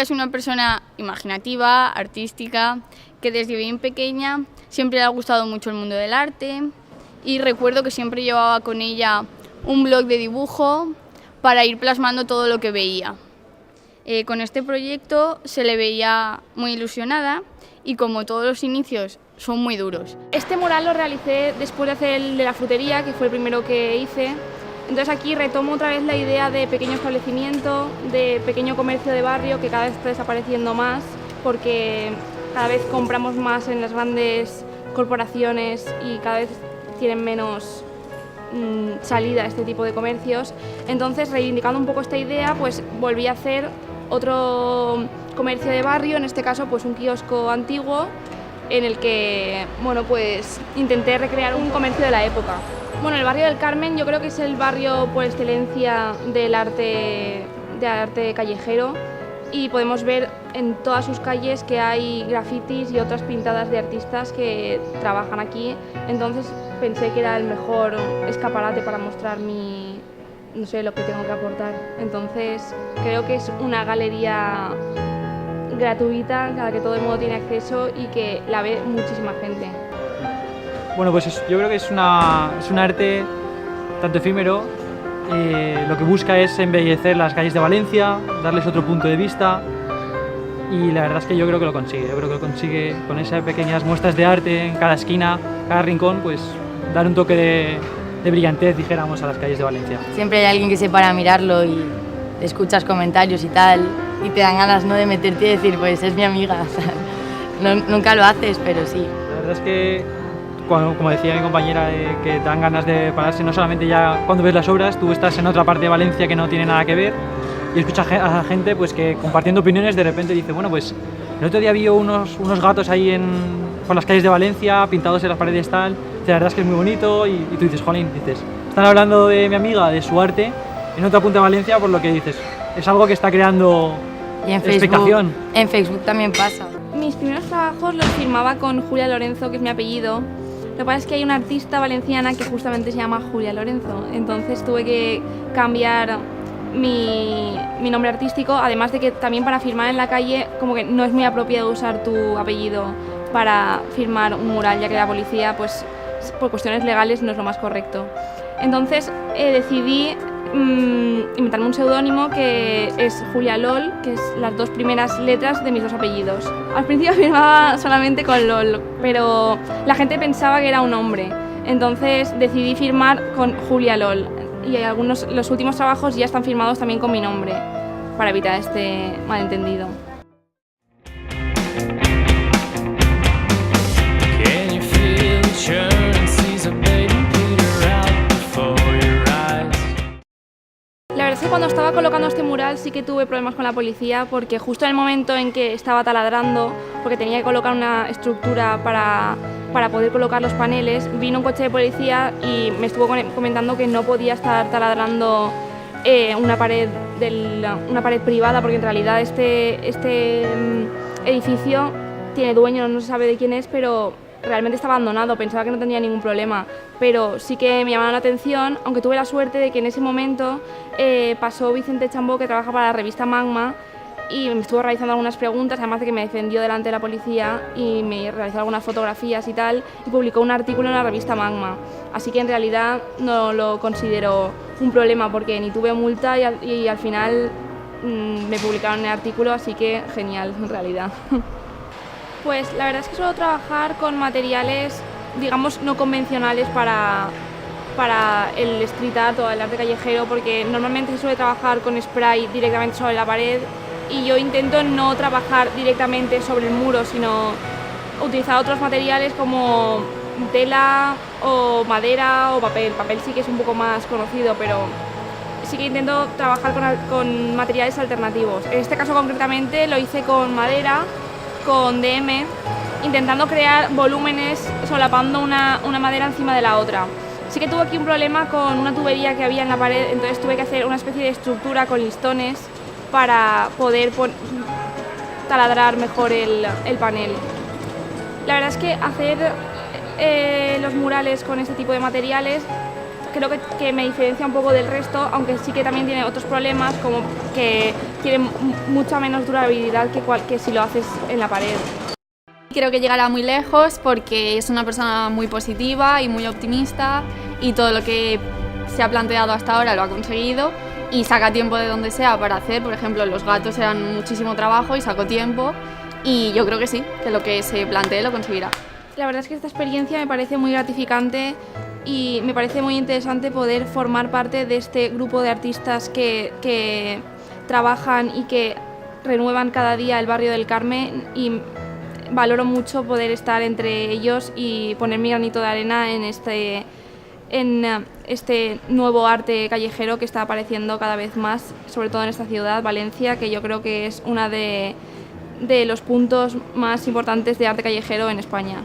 Ella es una persona imaginativa, artística, que desde bien pequeña siempre le ha gustado mucho el mundo del arte y recuerdo que siempre llevaba con ella un blog de dibujo para ir plasmando todo lo que veía. Con este proyecto se le veía muy ilusionada y como todos los inicios son muy duros. Este mural lo realicé después de hacer el de la frutería, que fue el primero que hice. Entonces aquí retomo otra vez la idea de pequeño establecimiento, de pequeño comercio de barrio que cada vez está desapareciendo más porque cada vez compramos más en las grandes corporaciones y cada vez tienen menos salida a este tipo de comercios. Entonces, reivindicando un poco esta idea, pues volví a hacer otro comercio de barrio, en este caso pues un kiosco antiguo en el que pues intenté recrear un comercio de la época. Bueno, el barrio del Carmen yo creo que es el barrio por excelencia del arte callejero y podemos ver en todas sus calles que hay grafitis y otras pintadas de artistas que trabajan aquí. Entonces pensé que era el mejor escaparate para mostrar no sé, lo que tengo que aportar. Entonces creo que es una galería gratuita a la que todo el mundo tiene acceso y que la ve muchísima gente. Bueno, pues yo creo que es un arte tanto efímero, lo que busca es embellecer las calles de Valencia, darles otro punto de vista y la verdad es que yo creo que lo consigue, con esas pequeñas muestras de arte en cada esquina, cada rincón, pues dar un toque de brillantez, dijéramos, a las calles de Valencia. Siempre hay alguien que se para a mirarlo y escuchas comentarios y tal y te dan ganas, ¿no?, de meterte y decir, pues es mi amiga. Nunca lo haces, pero sí. La verdad es que como decía mi compañera, que te dan ganas de pararse, no solamente ya cuando ves las obras, tú estás en otra parte de Valencia que no tiene nada que ver y escuchas a la gente pues, que compartiendo opiniones de repente dice, bueno, pues el otro día vi unos gatos ahí por las calles de Valencia, pintados en las paredes tal, la verdad es que es muy bonito y tú dices, jolín, están hablando de mi amiga, de su arte, en otra punta de Valencia, por lo que dices, es algo que está creando expectación. En Facebook también pasa. Mis primeros trabajos los firmaba con Julia Lorenzo, que es mi apellido. Lo que pasa es que hay una artista valenciana que justamente se llama Julia Lorenzo, entonces tuve que cambiar mi nombre artístico, además de que también para firmar en la calle como que no es muy apropiado usar tu apellido para firmar un mural, ya que la policía pues por cuestiones legales no es lo más correcto. Entonces decidí inventarme un seudónimo que es Julia LOL, que es las dos primeras letras de mis dos apellidos. Al principio firmaba solamente con LOL, pero la gente pensaba que era un hombre, entonces decidí firmar con Julia LOL y los últimos trabajos ya están firmados también con mi nombre para evitar este malentendido. La verdad es que cuando estaba colocando este mural sí que tuve problemas con la policía porque justo en el momento en que estaba taladrando, porque tenía que colocar una estructura para poder colocar los paneles, vino un coche de policía y me estuvo comentando que no podía estar taladrando una pared privada porque en realidad este edificio tiene dueño, no se sabe de quién es, pero realmente está abandonado, pensaba que no tenía ningún problema, pero sí que me llamaron la atención, aunque tuve la suerte de que en ese momento pasó Vicente Chambó, que trabaja para la revista Magma, y me estuvo realizando algunas preguntas, además de que me defendió delante de la policía y me realizó algunas fotografías y tal, y publicó un artículo en la revista Magma. Así que en realidad no lo considero un problema porque ni tuve multa y al final me publicaron el artículo, así que genial en realidad. Pues la verdad es que suelo trabajar con materiales, digamos, no convencionales para el street art o el arte callejero, porque normalmente se suele trabajar con spray directamente sobre la pared y yo intento no trabajar directamente sobre el muro, sino utilizar otros materiales como tela o madera o papel. Papel sí que es un poco más conocido, pero sí que intento trabajar con materiales alternativos. En este caso concretamente lo hice con madera, con DM, intentando crear volúmenes solapando una madera encima de la otra. Sí que tuve aquí un problema con una tubería que había en la pared, entonces tuve que hacer una especie de estructura con listones para poder taladrar mejor el panel. La verdad es que hacer los murales con este tipo de materiales creo que me diferencia un poco del resto, aunque sí que también tiene otros problemas, como que tiene mucha menos durabilidad que si lo haces en la pared. Creo que llegará muy lejos porque es una persona muy positiva y muy optimista y todo lo que se ha planteado hasta ahora lo ha conseguido y saca tiempo de donde sea para hacer. Por ejemplo, los gatos eran muchísimo trabajo y sacó tiempo y yo creo que sí, que lo que se plantee lo conseguirá. La verdad es que esta experiencia me parece muy gratificante y me parece muy interesante poder formar parte de este grupo de artistas que trabajan y que renuevan cada día el barrio del Carmen, y valoro mucho poder estar entre ellos y poner mi granito de arena en este nuevo arte callejero que está apareciendo cada vez más, sobre todo en esta ciudad, Valencia, que yo creo que es uno de los puntos más importantes de arte callejero en España.